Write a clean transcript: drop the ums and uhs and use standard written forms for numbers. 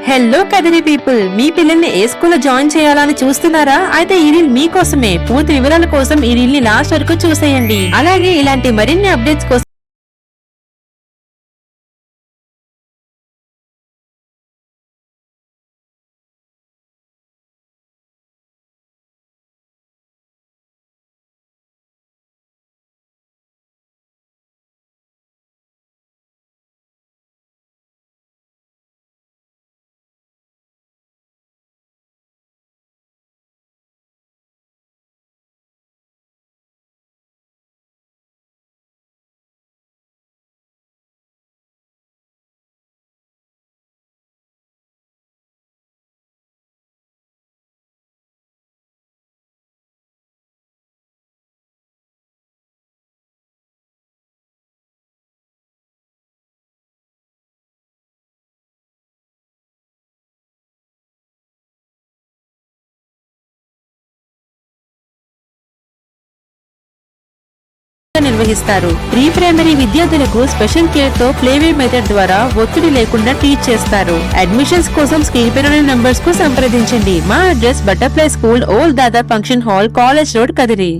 Hello Kadiri people, మీ పిల్లల్ని ఏ స్కూల్లో join చేయాలని చూస్తున్నారా? అయితే ఈ రీల్ మీకోసమే. పూర్తి వివరాల కోసం ఈ రీల్ ని లాస్ట్ వరకు చూసేయండి. అలాగే ఇలాంటి మరిన్ని అప్డేట్స్ కోసం నిర్వహిస్తారు. ప్రీ ప్రైమరీ విద్యార్థులకు స్పెషల్ కేర్ తో ప్లేవే మెథడ్ ద్వారా ఒత్తిడి లేకుండా టీచ్ చేస్తారు. అడ్మిషన్స్ కోసం స్క్రీన్ పై ఉన్న నంబర్స్ కు సంప్రదించండి. మా address butterfly school, old Dada function hall, college road, Kadiri.